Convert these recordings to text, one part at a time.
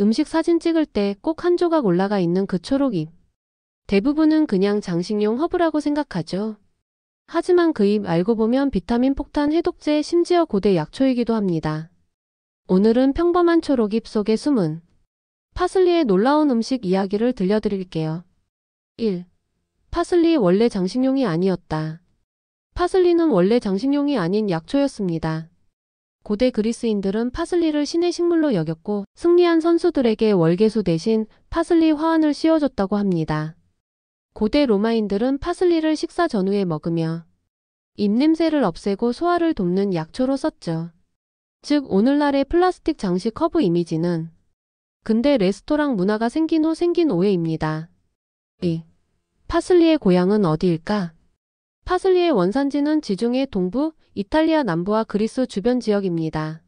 음식 사진 찍을 때 꼭 한 조각 올라가 있는 그 초록잎. 대부분은 그냥 장식용 허브라고 생각하죠. 하지만 그 잎 알고 보면 비타민 폭탄 해독제, 심지어 고대 약초이기도 합니다. 오늘은 평범한 초록잎 속에 숨은 파슬리의 놀라운 음식 이야기를 들려드릴게요. 1. 파슬리 원래 장식용이 아니었다. 파슬리는 원래 장식용이 아닌 약초였습니다. 고대 그리스인들은 파슬리를 신의 식물로 여겼고 승리한 선수들에게 월계수 대신 파슬리 화환을 씌워줬다고 합니다. 고대 로마인들은 파슬리를 식사 전후에 먹으며 입냄새를 없애고 소화를 돕는 약초로 썼죠. 즉 오늘날의 플라스틱 장식 허브 이미지는 근대 레스토랑 문화가 생긴 후 생긴 오해입니다. 2. 파슬리의 고향은 어디일까? 파슬리의 원산지는 지중해 동부, 이탈리아 남부와 그리스 주변 지역입니다.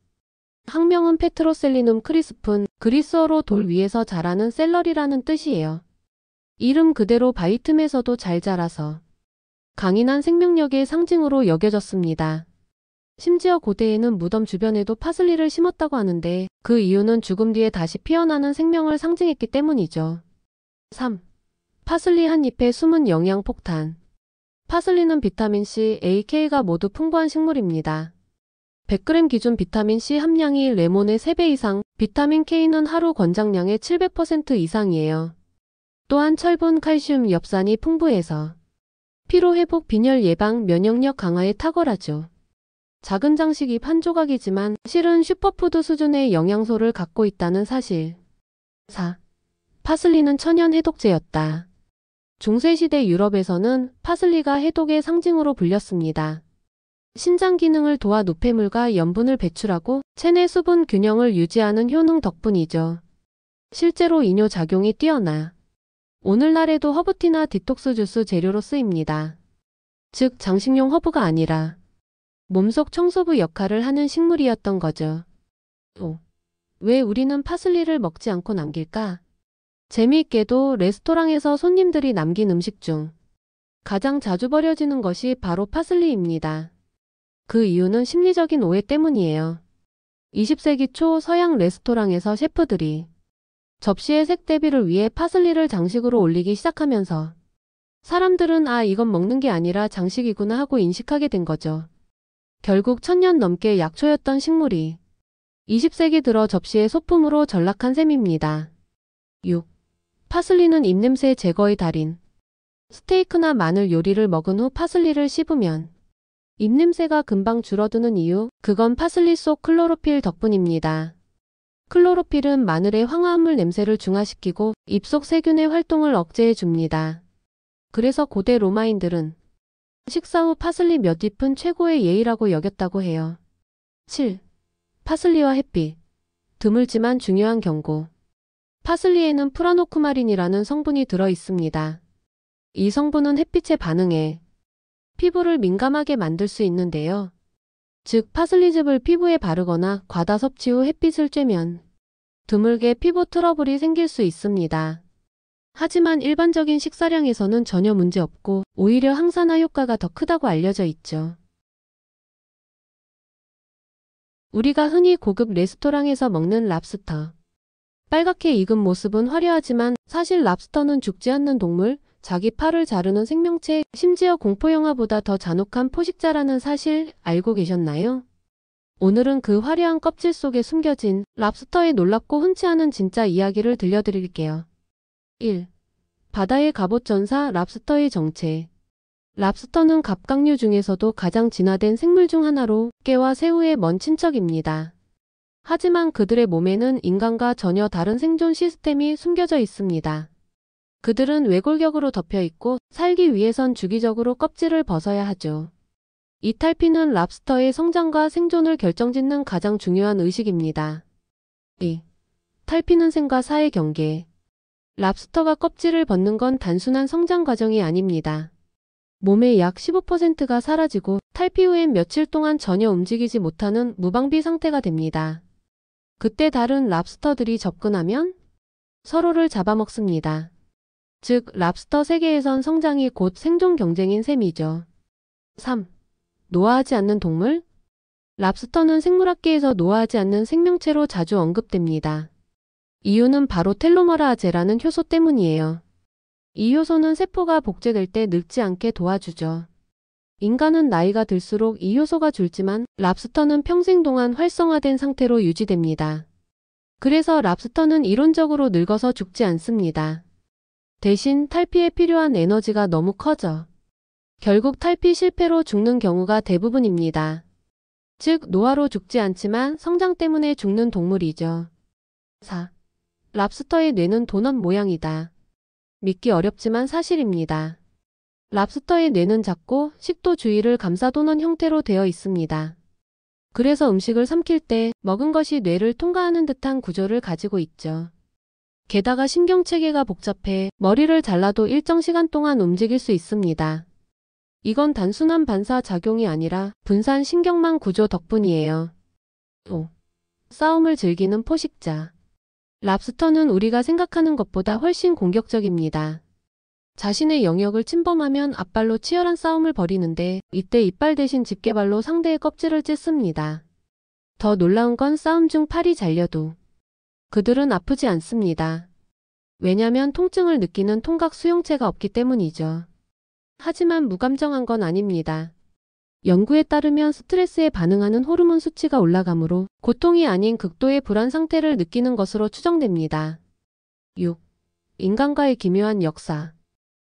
학명은 페트로셀리눔 크리스푼, 그리스어로 돌 위에서 자라는 샐러리라는 뜻이에요. 이름 그대로 바위 틈에서도 잘 자라서 강인한 생명력의 상징으로 여겨졌습니다. 심지어 고대에는 무덤 주변에도 파슬리를 심었다고 하는데 그 이유는 죽음 뒤에 다시 피어나는 생명을 상징했기 때문이죠. 3. 파슬리 한 잎에 숨은 영양 폭탄. 파슬리는 비타민C, A, K가 모두 풍부한 식물입니다. 100g 기준 비타민C 함량이 레몬의 3배 이상, 비타민 K는 하루 권장량의 700% 이상이에요. 또한 철분, 칼슘, 엽산이 풍부해서 피로회복, 빈혈 예방, 면역력 강화에 탁월하죠. 작은 장식 잎 한 조각이지만 실은 슈퍼푸드 수준의 영양소를 갖고 있다는 사실. 4. 파슬리는 천연 해독제였다. 중세시대 유럽에서는 파슬리가 해독의 상징으로 불렸습니다. 신장 기능을 도와 노폐물과 염분을 배출하고 체내 수분 균형을 유지하는 효능 덕분이죠. 실제로 이뇨작용이 뛰어나 오늘날에도 허브티나 디톡스 주스 재료로 쓰입니다. 즉 장식용 허브가 아니라 몸속 청소부 역할을 하는 식물이었던 거죠. 5. 왜 우리는 파슬리를 먹지 않고 남길까? 재미있게도 레스토랑에서 손님들이 남긴 음식 중 가장 자주 버려지는 것이 바로 파슬리입니다. 그 이유는 심리적인 오해 때문이에요. 20세기 초 서양 레스토랑에서 셰프들이 접시의 색 대비를 위해 파슬리를 장식으로 올리기 시작하면서 사람들은 아, 이건 먹는 게 아니라 장식이구나 하고 인식하게 된 거죠. 결국 1000년 넘게 약초였던 식물이 20세기 들어 접시의 소품으로 전락한 셈입니다. 6. 파슬리는 입냄새 제거의 달인. 스테이크나 마늘 요리를 먹은 후 파슬리를 씹으면 입냄새가 금방 줄어드는 이유, 그건 파슬리 속 클로로필 덕분입니다. 클로로필은 마늘의 황화합물 냄새를 중화시키고 입속 세균의 활동을 억제해 줍니다. 그래서 고대 로마인들은 식사 후 파슬리 몇 잎은 최고의 예의라고 여겼다고 해요. 7. 파슬리와 햇빛. 드물지만 중요한 경고. 파슬리에는 프라노쿠마린이라는 성분이 들어 있습니다. 이 성분은 햇빛에 반응해 피부를 민감하게 만들 수 있는데요. 즉 파슬리즙을 피부에 바르거나 과다 섭취 후 햇빛을 쬐면 드물게 피부 트러블이 생길 수 있습니다. 하지만 일반적인 식사량에서는 전혀 문제 없고 오히려 항산화 효과가 더 크다고 알려져 있죠. 우리가 흔히 고급 레스토랑에서 먹는 랍스터. 빨갛게 익은 모습은 화려하지만 사실 랍스터는 죽지 않는 동물, 자기 팔을 자르는 생명체, 심지어 공포영화보다 더 잔혹한 포식자라는 사실 알고 계셨나요? 오늘은 그 화려한 껍질 속에 숨겨진 랍스터의 놀랍고 흔치 않은 진짜 이야기를 들려드릴게요. 1. 바다의 갑옷 전사 랍스터의 정체. 랍스터는 갑각류 중에서도 가장 진화된 생물 중 하나로 깨와 새우의 먼 친척입니다. 하지만 그들의 몸에는 인간과 전혀 다른 생존 시스템이 숨겨져 있습니다. 그들은 외골격으로 덮여 있고 살기 위해선 주기적으로 껍질을 벗어야 하죠. 이 탈피는 랍스터의 성장과 생존을 결정짓는 가장 중요한 의식입니다. 2. 탈피는 생과 사의 경계. 랍스터가 껍질을 벗는 건 단순한 성장 과정이 아닙니다. 몸의 약 15%가 사라지고 탈피 후엔 며칠 동안 전혀 움직이지 못하는 무방비 상태가 됩니다. 그때 다른 랍스터들이 접근하면 서로를 잡아먹습니다. 즉 랍스터 세계에선 성장이 곧 생존 경쟁인 셈이죠. 3. 노화하지 않는 동물? 랍스터는 생물학계에서 노화하지 않는 생명체로 자주 언급됩니다. 이유는 바로 텔로머라제라는 효소 때문이에요. 이 효소는 세포가 복제될 때 늙지 않게 도와주죠. 인간은 나이가 들수록 이 효소가 줄지만 랍스터는 평생 동안 활성화된 상태로 유지됩니다. 그래서 랍스터는 이론적으로 늙어서 죽지 않습니다. 대신 탈피에 필요한 에너지가 너무 커져 결국 탈피 실패로 죽는 경우가 대부분입니다. 즉 노화로 죽지 않지만 성장 때문에 죽는 동물이죠. 4. 랍스터의 뇌는 도넛 모양이다. 믿기 어렵지만 사실입니다. 랍스터의 뇌는 작고 식도 주위를 감싸 도넛 형태로 되어 있습니다. 그래서 음식을 삼킬 때 먹은 것이 뇌를 통과하는 듯한 구조를 가지고 있죠. 게다가 신경체계가 복잡해 머리를 잘라도 일정 시간 동안 움직일 수 있습니다. 이건 단순한 반사작용이 아니라 분산 신경망 구조 덕분이에요. 5. 싸움을 즐기는 포식자. 랍스터는 우리가 생각하는 것보다 훨씬 공격적입니다. 자신의 영역을 침범하면 앞발로 치열한 싸움을 벌이는데 이때 이빨 대신 집게발로 상대의 껍질을 찢습니다. 더 놀라운 건 싸움 중 팔이 잘려도 그들은 아프지 않습니다. 왜냐면 통증을 느끼는 통각 수용체가 없기 때문이죠. 하지만 무감정한 건 아닙니다. 연구에 따르면 스트레스에 반응하는 호르몬 수치가 올라가므로 고통이 아닌 극도의 불안 상태를 느끼는 것으로 추정됩니다. 6. 인간과의 기묘한 역사.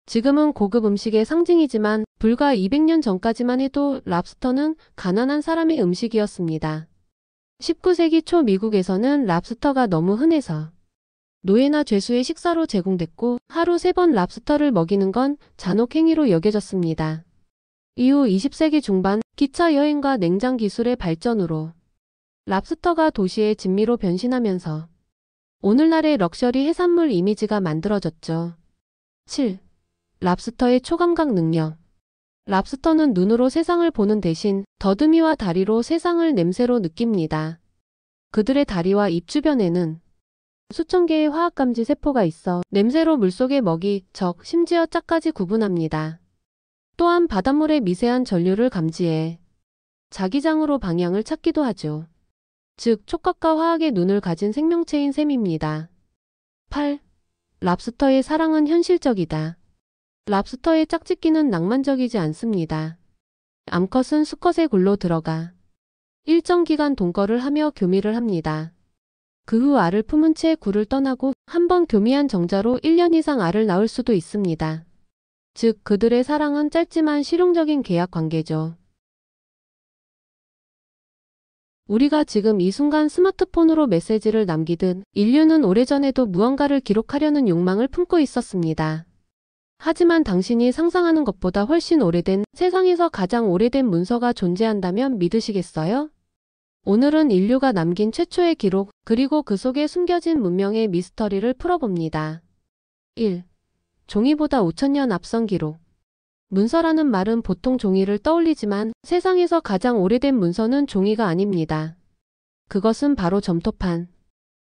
지금은 고급 음식의 상징이지만 불과 200년 전까지만 해도 랍스터는 가난한 사람의 음식이었습니다. 19세기 초 미국에서는 랍스터가 너무 흔해서 노예나 죄수의 식사로 제공됐고 하루 3번 랍스터를 먹이는 건 잔혹행위로 여겨졌습니다. 이후 20세기 중반 기차 여행과 냉장 기술의 발전으로 랍스터가 도시의 진미로 변신하면서 오늘날의 럭셔리 해산물 이미지가 만들어졌죠. 7. 랍스터의 초감각 능력. 랍스터는 눈으로 세상을 보는 대신 더듬이와 다리로 세상을 냄새로 느낍니다. 그들의 다리와 입 주변에는 수천 개의 화학감지 세포가 있어 냄새로 물속의 먹이, 적, 심지어 짝까지 구분합니다. 또한 바닷물의 미세한 전류를 감지해 자기장으로 방향을 찾기도 하죠. 즉 촉각과 화학의 눈을 가진 생명체인 셈입니다. 8. 랍스터의 사랑은 현실적이다. 랍스터의 짝짓기는 낭만적이지 않습니다. 암컷은 수컷의 굴로 들어가 일정 기간 동거를 하며 교미를 합니다. 그 후 알을 품은 채 굴을 떠나고 한 번 교미한 정자로 1년 이상 알을 낳을 수도 있습니다. 즉 그들의 사랑은 짧지만 실용적인 계약 관계죠. 우리가 지금 이 순간 스마트폰으로 메시지를 남기듯 인류는 오래전에도 무언가를 기록하려는 욕망을 품고 있었습니다. 하지만 당신이 상상하는 것보다 훨씬 오래된 세상에서 가장 오래된 문서가 존재한다면 믿으시겠어요? 오늘은 인류가 남긴 최초의 기록 그리고 그 속에 숨겨진 문명의 미스터리를 풀어봅니다. 1. 종이보다 5000년 앞선 기록. 문서라는 말은 보통 종이를 떠올리지만 세상에서 가장 오래된 문서는 종이가 아닙니다. 그것은 바로 점토판.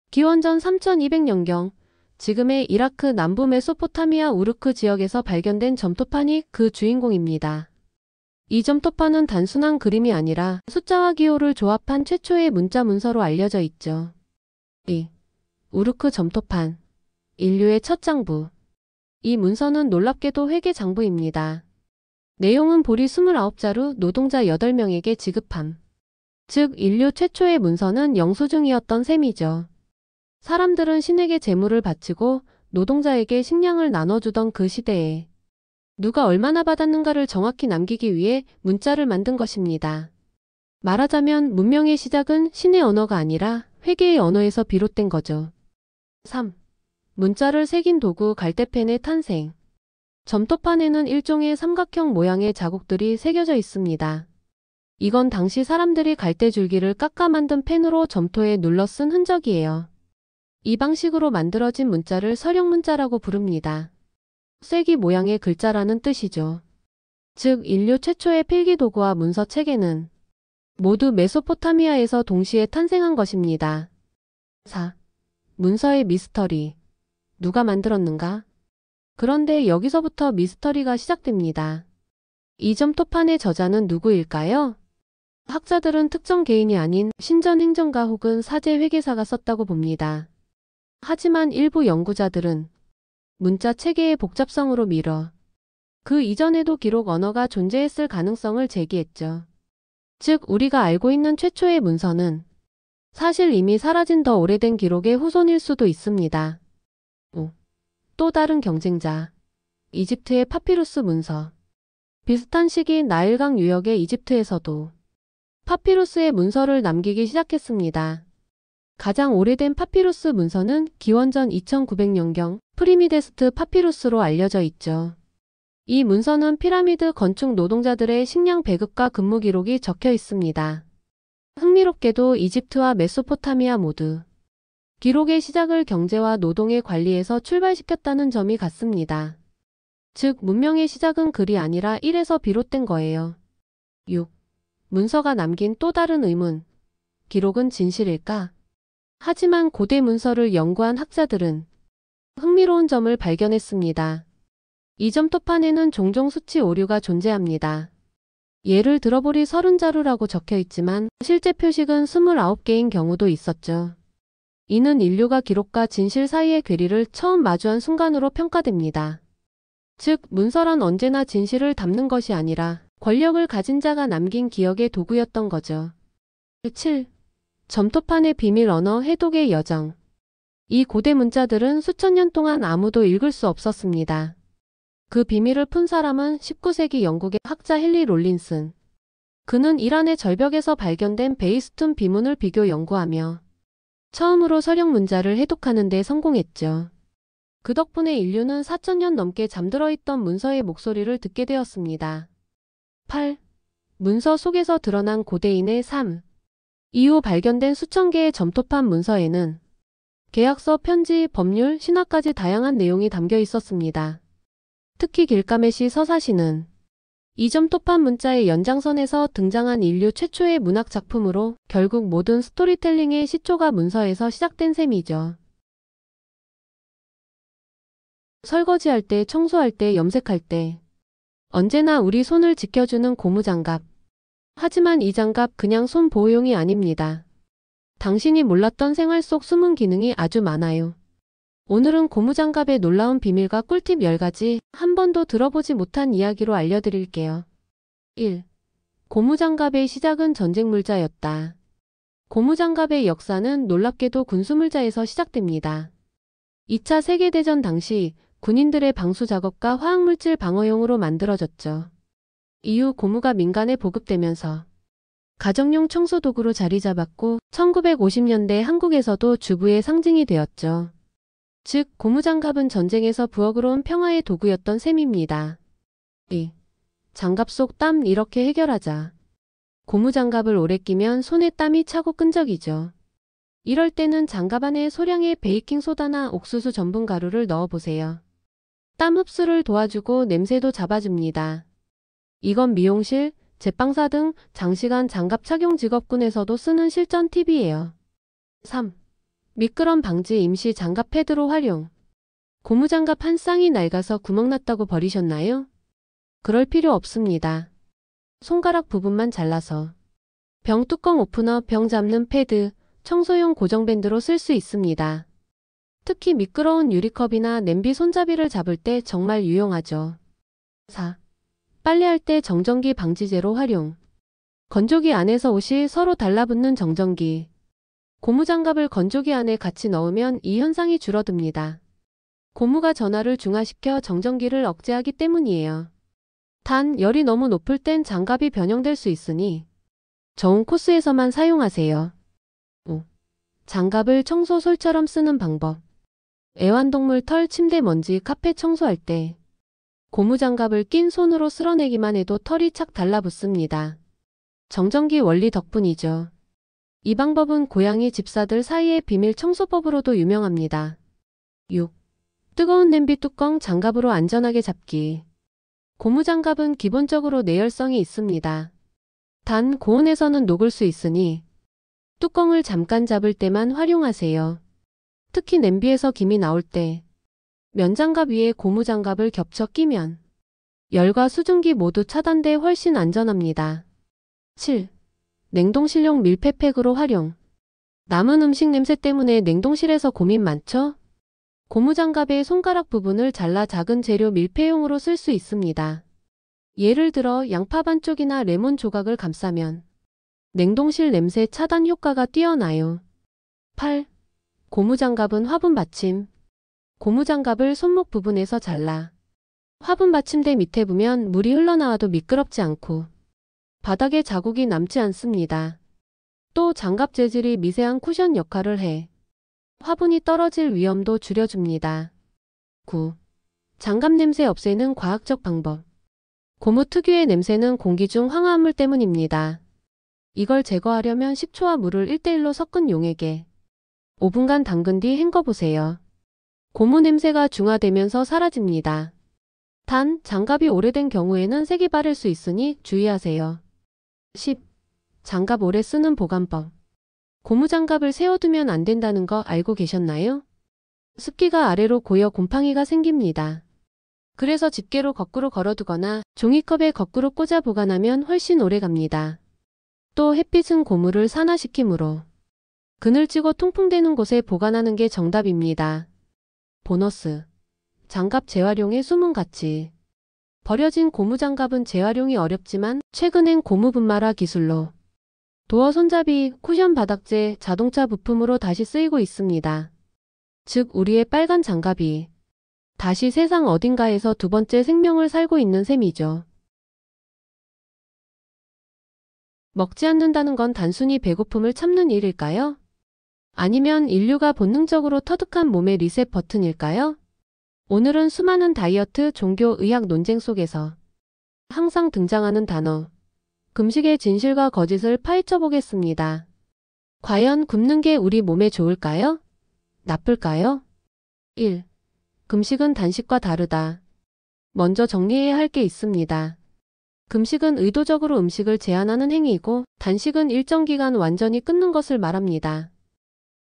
기원전 3200년경 지금의 이라크 남부 메소포타미아 우르크 지역에서 발견된 점토판이 그 주인공입니다. 이 점토판은 단순한 그림이 아니라 숫자와 기호를 조합한 최초의 문자 문서로 알려져 있죠. 2. 우르크 점토판. 인류의 첫 장부. 이 문서는 놀랍게도 회계 장부입니다. 내용은 보리 29자루 노동자 8명에게 지급함. 즉 인류 최초의 문서는 영수증이었던 셈이죠. 사람들은 신에게 재물을 바치고 노동자에게 식량을 나눠주던 그 시대에 누가 얼마나 받았는가를 정확히 남기기 위해 문자를 만든 것입니다. 말하자면 문명의 시작은 신의 언어가 아니라 회계의 언어에서 비롯된 거죠. 3. 문자를 새긴 도구 갈대펜의 탄생. 점토판에는 일종의 삼각형 모양의 자국들이 새겨져 있습니다. 이건 당시 사람들이 갈대줄기를 깎아 만든 펜으로 점토에 눌러 쓴 흔적이에요. 이 방식으로 만들어진 문자를 서령문자라고 부릅니다. 쐐기 모양의 글자라는 뜻이죠. 즉 인류 최초의 필기도구와 문서체계는 모두 메소포타미아에서 동시에 탄생한 것입니다. 4. 문서의 미스터리. 누가 만들었는가? 그런데 여기서부터 미스터리가 시작됩니다. 이 점토판의 저자는 누구일까요? 학자들은 특정 개인이 아닌 신전 행정가 혹은 사제 회계사가 썼다고 봅니다. 하지만 일부 연구자들은 문자 체계의 복잡성으로 미뤄 그 이전에도 기록 언어가 존재했을 가능성을 제기했죠. 즉 우리가 알고 있는 최초의 문서는 사실 이미 사라진 더 오래된 기록의 후손일 수도 있습니다. 5. 또 다른 경쟁자. 이집트의 파피루스 문서. 비슷한 시기 나일강 유역의 이집트에서도 파피루스의 문서를 남기기 시작했습니다. 가장 오래된 파피루스 문서는 기원전 2900년경 프리미데스트 파피루스로 알려져 있죠. 이 문서는 피라미드 건축 노동자들의 식량 배급과 근무 기록이 적혀 있습니다. 흥미롭게도 이집트와 메소포타미아 모두 기록의 시작을 경제와 노동의 관리에서 출발시켰다는 점이 같습니다. 즉 문명의 시작은 글이 아니라 일에서 비롯된 거예요. 6. 문서가 남긴 또 다른 의문. 기록은 진실일까? 하지만 고대 문서를 연구한 학자들은 흥미로운 점을 발견했습니다. 이 점토판에는 종종 수치 오류가 존재합니다. 예를 들어보리 30자루라고 적혀 있지만 실제 표식은 29개인 경우도 있었죠. 이는 인류가 기록과 진실 사이의 괴리를 처음 마주한 순간으로 평가됩니다. 즉 문서란 언제나 진실을 담는 것이 아니라 권력을 가진 자가 남긴 기억의 도구였던 거죠. 7. 점토판의 비밀 언어 해독의 여정. 이 고대 문자들은 수천 년 동안 아무도 읽을 수 없었습니다. 그 비밀을 푼 사람은 19세기 영국의 학자 헨리 롤린슨. 그는 이란의 절벽에서 발견된 베이스툰 비문을 비교 연구하며 처음으로 서령 문자를 해독하는 데 성공했죠. 그 덕분에 인류는 4000년 넘게 잠들어 있던 문서의 목소리를 듣게 되었습니다. 8. 문서 속에서 드러난 고대인의 삶. 이후 발견된 수천 개의 점토판 문서에는 계약서, 편지, 법률, 신화까지 다양한 내용이 담겨 있었습니다. 특히 길가메시 서사시는 이 점토판 문자의 연장선에서 등장한 인류 최초의 문학 작품으로 결국 모든 스토리텔링의 시초가 문서에서 시작된 셈이죠. 설거지할 때, 청소할 때, 염색할 때 언제나 우리 손을 지켜주는 고무장갑. 하지만 이 장갑 그냥 손 보호용이 아닙니다. 당신이 몰랐던 생활 속 숨은 기능이 아주 많아요. 오늘은 고무장갑의 놀라운 비밀과 꿀팁 10가지 한 번도 들어보지 못한 이야기로 알려드릴게요. 1. 고무장갑의 시작은 전쟁물자였다. 고무장갑의 역사는 놀랍게도 군수물자에서 시작됩니다. 2차 세계대전 당시 군인들의 방수 작업과 화학물질 방어용으로 만들어졌죠. 이후 고무가 민간에 보급되면서 가정용 청소 도구로 자리 잡았고 1950년대 한국에서도 주부의 상징이 되었죠. 즉 고무장갑은 전쟁에서 부엌으로 온 평화의 도구였던 셈입니다. 2. 장갑 속 땀 이렇게 해결하자. 고무장갑을 오래 끼면 손에 땀이 차고 끈적이죠. 이럴 때는 장갑 안에 소량의 베이킹소다나 옥수수 전분 가루를 넣어보세요. 땀 흡수를 도와주고 냄새도 잡아줍니다. 이건 미용실, 제빵사 등 장시간 장갑 착용 직업군에서도 쓰는 실전 팁이에요. 3. 미끄럼 방지 임시 장갑 패드로 활용. 고무장갑 한 쌍이 낡아서 구멍났다고 버리셨나요? 그럴 필요 없습니다. 손가락 부분만 잘라서 병 뚜껑 오프너, 병 잡는 패드, 청소용 고정밴드로 쓸 수 있습니다. 특히 미끄러운 유리컵이나 냄비 손잡이를 잡을 때 정말 유용하죠. 4. 빨래할 때 정전기 방지제로 활용. 건조기 안에서 옷이 서로 달라붙는 정전기. 고무장갑을 건조기 안에 같이 넣으면 이 현상이 줄어듭니다. 고무가 전화를 중화시켜 정전기를 억제하기 때문이에요. 단 열이 너무 높을 땐 장갑이 변형될 수 있으니 저온 코스에서만 사용하세요. 5. 장갑을 청소솔처럼 쓰는 방법. 애완동물 털, 침대 먼지, 카펫 청소할 때 고무장갑을 낀 손으로 쓸어내기만 해도 털이 착 달라붙습니다. 정전기 원리 덕분이죠. 이 방법은 고양이 집사들 사이의 비밀 청소법으로도 유명합니다. 6. 뜨거운 냄비 뚜껑 장갑으로 안전하게 잡기. 고무장갑은 기본적으로 내열성이 있습니다. 단 고온에서는 녹을 수 있으니 뚜껑을 잠깐 잡을 때만 활용하세요. 특히 냄비에서 김이 나올 때 면장갑 위에 고무장갑을 겹쳐 끼면 열과 수증기 모두 차단돼 훨씬 안전합니다. 7. 냉동실용 밀폐팩으로 활용. 남은 음식 냄새 때문에 냉동실에서 고민 많죠? 고무장갑의 손가락 부분을 잘라 작은 재료 밀폐용으로 쓸 수 있습니다. 예를 들어 양파 반쪽이나 레몬 조각을 감싸면 냉동실 냄새 차단 효과가 뛰어나요. 8. 고무장갑은 화분 받침. 고무장갑을 손목 부분에서 잘라 화분 받침대 밑에 두면 물이 흘러나와도 미끄럽지 않고 바닥에 자국이 남지 않습니다. 또 장갑 재질이 미세한 쿠션 역할을 해 화분이 떨어질 위험도 줄여줍니다. 9. 장갑 냄새 없애는 과학적 방법. 고무 특유의 냄새는 공기 중 황화합물 때문입니다. 이걸 제거하려면 식초와 물을 1:1로 섞은 용액에 5분간 담근 뒤 헹궈보세요. 고무 냄새가 중화되면서 사라집니다. 단, 장갑이 오래된 경우에는 색이 바를 수 있으니 주의하세요. 10. 장갑 오래 쓰는 보관법. 고무장갑을 세워두면 안 된다는 거 알고 계셨나요? 습기가 아래로 고여 곰팡이가 생깁니다. 그래서 집게로 거꾸로 걸어두거나 종이컵에 거꾸로 꽂아 보관하면 훨씬 오래 갑니다. 또 햇빛은 고무를 산화시키므로 그늘지고 통풍되는 곳에 보관하는 게 정답입니다. 보너스. 장갑 재활용의 숨은 가치. 버려진 고무장갑은 재활용이 어렵지만 최근엔 고무 분말화 기술로 도어 손잡이, 쿠션 바닥재, 자동차 부품으로 다시 쓰이고 있습니다. 즉 우리의 빨간 장갑이 다시 세상 어딘가에서 두 번째 생명을 살고 있는 셈이죠. 먹지 않는다는 건 단순히 배고픔을 참는 일일까요? 아니면 인류가 본능적으로 터득한 몸의 리셋 버튼일까요? 오늘은 수많은 다이어트, 종교, 의학 논쟁 속에서 항상 등장하는 단어, 금식의 진실과 거짓을 파헤쳐 보겠습니다. 과연 굶는 게 우리 몸에 좋을까요? 나쁠까요? 1. 금식은 단식과 다르다. 먼저 정리해야 할 게 있습니다. 금식은 의도적으로 음식을 제한하는 행위이고 단식은 일정 기간 완전히 끊는 것을 말합니다.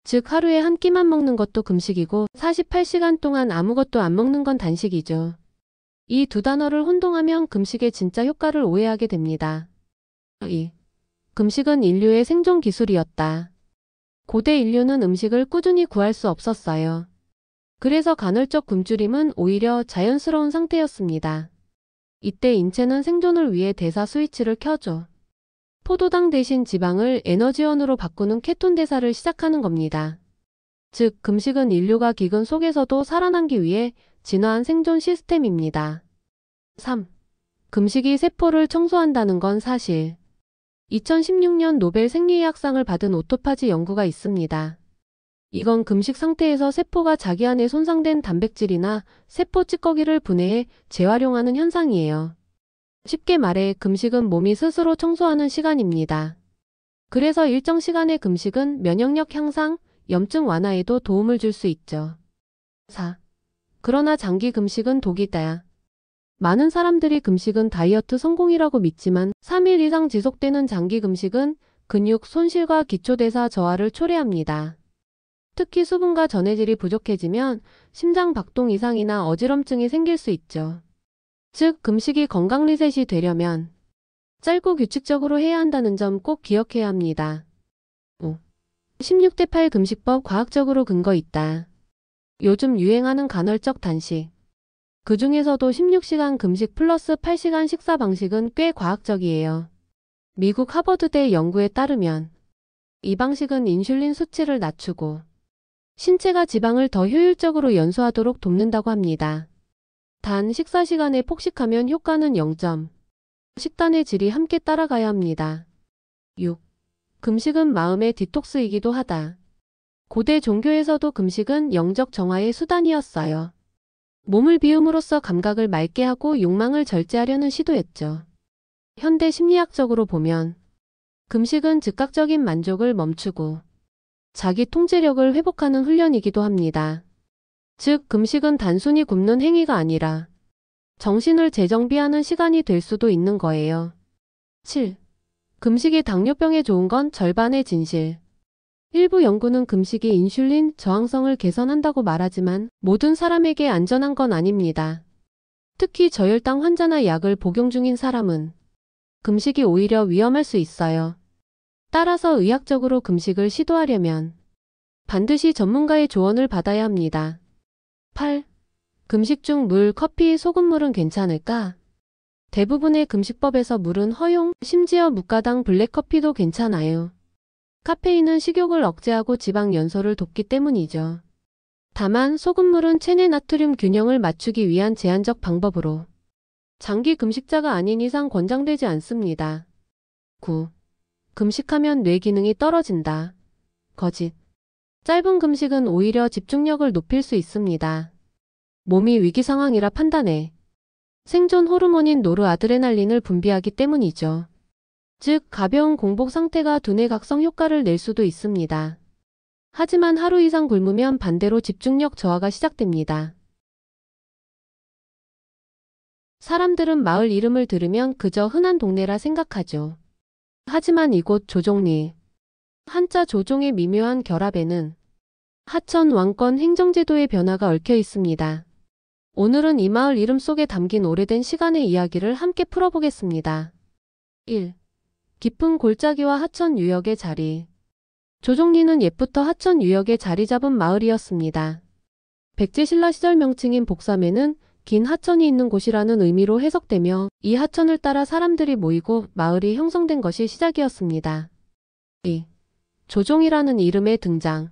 즉 하루에 한 끼만 먹는 것도 금식이고 48시간 동안 아무것도 안 먹는 건 단식이죠. 이 두 단어를 혼동하면 금식의 진짜 효과를 오해하게 됩니다. 2. 금식은 인류의 생존 기술이었다. 고대 인류는 음식을 꾸준히 구할 수 없었어요. 그래서 간헐적 굶주림은 오히려 자연스러운 상태였습니다. 이때 인체는 생존을 위해 대사 스위치를 켜줘 포도당 대신 지방을 에너지원으로 바꾸는 케톤 대사를 시작하는 겁니다. 즉 금식은 인류가 기근 속에서도 살아남기 위해 진화한 생존 시스템입니다. 3. 금식이 세포를 청소한다는 건 사실. 2016년 노벨 생리의학상을 받은 오토파지 연구가 있습니다. 이건 금식 상태에서 세포가 자기 안에 손상된 단백질이나 세포 찌꺼기를 분해해 재활용하는 현상이에요. 쉽게 말해 금식은 몸이 스스로 청소하는 시간입니다. 그래서 일정 시간의 금식은 면역력 향상, 염증 완화에도 도움을 줄 수 있죠. 4. 그러나 장기 금식은 독이다. 많은 사람들이 금식은 다이어트 성공이라고 믿지만 3일 이상 지속되는 장기 금식은 근육 손실과 기초대사 저하를 초래합니다. 특히 수분과 전해질이 부족해지면 심장 박동 이상이나 어지럼증이 생길 수 있죠. 즉 금식이 건강 리셋이 되려면 짧고 규칙적으로 해야 한다는 점 꼭 기억해야 합니다. 5. 16대8 금식법 과학적으로 근거 있다. 요즘 유행하는 간헐적 단식. 그 중에서도 16시간 금식 플러스 8시간 식사 방식은 꽤 과학적이에요. 미국 하버드대 연구에 따르면 이 방식은 인슐린 수치를 낮추고 신체가 지방을 더 효율적으로 연소하도록 돕는다고 합니다. 단 식사 시간에 폭식하면 효과는 0점. 식단의 질이 함께 따라가야 합니다. 6. 금식은 마음의 디톡스이기도 하다. 고대 종교에서도 금식은 영적 정화의 수단이었어요. 몸을 비움으로써 감각을 맑게 하고 욕망을 절제하려는 시도였죠. 현대 심리학적으로 보면 금식은 즉각적인 만족을 멈추고 자기 통제력을 회복하는 훈련이기도 합니다. 즉 금식은 단순히 굶는 행위가 아니라 정신을 재정비하는 시간이 될 수도 있는 거예요. 7. 금식이 당뇨병에 좋은 건 절반의 진실. 일부 연구는 금식이 인슐린 저항성을 개선한다고 말하지만 모든 사람에게 안전한 건 아닙니다. 특히 저혈당 환자나 약을 복용 중인 사람은 금식이 오히려 위험할 수 있어요. 따라서 의학적으로 금식을 시도하려면 반드시 전문가의 조언을 받아야 합니다. 8. 금식 중 물, 커피, 소금물은 괜찮을까? 대부분의 금식법에서 물은 허용, 심지어 무가당 블랙커피도 괜찮아요. 카페인은 식욕을 억제하고 지방 연소를 돕기 때문이죠. 다만 소금물은 체내 나트륨 균형을 맞추기 위한 제한적 방법으로 장기 금식자가 아닌 이상 권장되지 않습니다. 9. 금식하면 뇌 기능이 떨어진다. 거짓. 짧은 금식은 오히려 집중력을 높일 수 있습니다. 몸이 위기 상황이라 판단해 생존 호르몬인 노르아드레날린을 분비하기 때문이죠. 즉 가벼운 공복 상태가 두뇌 각성 효과를 낼 수도 있습니다. 하지만 하루 이상 굶으면 반대로 집중력 저하가 시작됩니다. 사람들은 마을 이름을 들으면 그저 흔한 동네라 생각하죠. 하지만 이곳 조종리, 한자 조종의 미묘한 결합에는 하천 왕권 행정제도의 변화가 얽혀 있습니다. 오늘은 이 마을 이름 속에 담긴 오래된 시간의 이야기를 함께 풀어보겠습니다. 1. 깊은 골짜기와 하천 유역의 자리. 조종리는 옛부터 하천 유역에 자리 잡은 마을이었습니다. 백제신라 시절 명칭인 복삼에는 긴 하천이 있는 곳이라는 의미로 해석되며 이 하천을 따라 사람들이 모이고 마을이 형성된 것이 시작이었습니다. 2. 조종이라는 이름의 등장.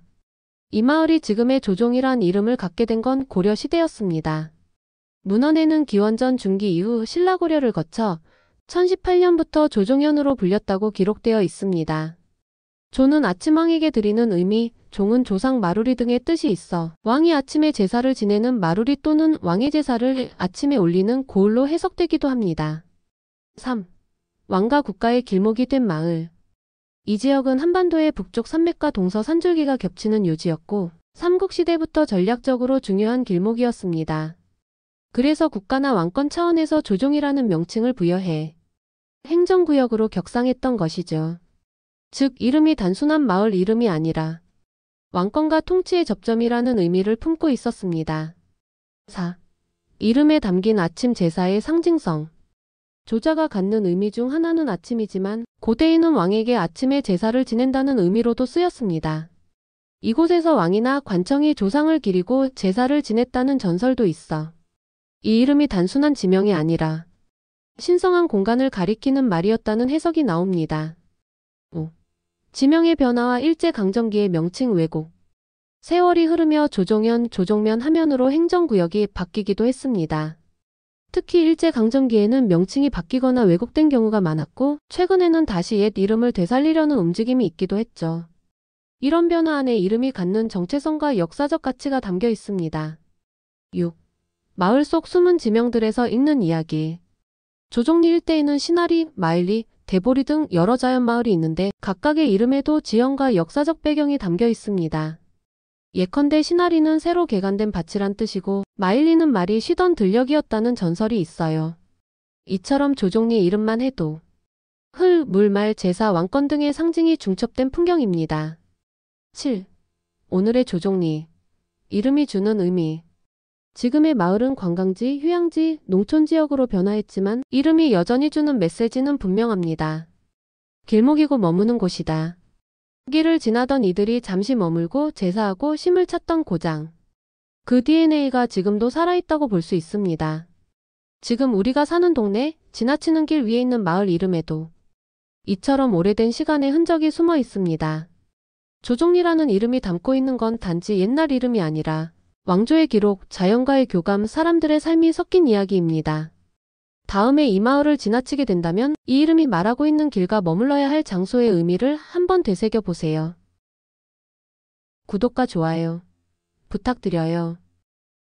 이 마을이 지금의 조종이란 이름을 갖게 된 건 고려 시대였습니다. 문헌에는 기원전 중기 이후 신라고려를 거쳐 1018년부터 조종현으로 불렸다고 기록되어 있습니다. 조는 아침왕에게 드리는 의미, 종은 조상 마루리 등의 뜻이 있어 왕이 아침에 제사를 지내는 마루리 또는 왕의 제사를 아침에 올리는 고을로 해석되기도 합니다. 3. 왕과 국가의 길목이 된 마을. 이 지역은 한반도의 북쪽 산맥과 동서 산줄기가 겹치는 요지였고 삼국시대부터 전략적으로 중요한 길목이었습니다. 그래서 국가나 왕권 차원에서 조종이라는 명칭을 부여해 행정구역으로 격상했던 것이죠. 즉 이름이 단순한 마을 이름이 아니라 왕권과 통치의 접점이라는 의미를 품고 있었습니다. 4. 이름에 담긴 아침 제사의 상징성. 조자가 갖는 의미 중 하나는 아침이지만 고대에는 왕에게 아침에 제사를 지낸다는 의미로도 쓰였습니다. 이곳에서 왕이나 관청이 조상을 기리고 제사를 지냈다는 전설도 있어 이 이름이 단순한 지명이 아니라 신성한 공간을 가리키는 말이었다는 해석이 나옵니다. 5. 지명의 변화와 일제강점기의 명칭 왜곡. 세월이 흐르며 조종현, 조종면 하면으로 행정구역이 바뀌기도 했습니다. 특히 일제강점기에는 명칭이 바뀌거나 왜곡된 경우가 많았고 최근에는 다시 옛 이름을 되살리려는 움직임이 있기도 했죠. 이런 변화 안에 이름이 갖는 정체성과 역사적 가치가 담겨 있습니다. 6. 마을 속 숨은 지명들에서 읽는 이야기. 조종리 일대에는 신하리, 마일리, 대보리 등 여러 자연마을이 있는데 각각의 이름에도 지형과 역사적 배경이 담겨 있습니다. 예컨대 신하리는 새로 개간된 밭이란 뜻이고 마일리는 말이 쉬던 들녘이었다는 전설이 있어요. 이처럼 조종리 이름만 해도 흘, 물, 말, 제사, 왕권 등의 상징이 중첩된 풍경입니다. 7. 오늘의 조종리. 이름이 주는 의미. 지금의 마을은 관광지, 휴양지, 농촌지역으로 변화했지만 이름이 여전히 주는 메시지는 분명합니다. 길목이고 머무는 곳이다. 길을 지나던 이들이 잠시 머물고 제사하고 쉼을 찾던 고장. 그 DNA가 지금도 살아있다고 볼 수 있습니다. 지금 우리가 사는 동네, 지나치는 길 위에 있는 마을 이름에도 이처럼 오래된 시간의 흔적이 숨어 있습니다. 조종리라는 이름이 담고 있는 건 단지 옛날 이름이 아니라 왕조의 기록, 자연과의 교감, 사람들의 삶이 섞인 이야기입니다. 다음에 이 마을을 지나치게 된다면 이 이름이 말하고 있는 길과 머물러야 할 장소의 의미를 한번 되새겨 보세요. 구독과 좋아요 부탁드려요.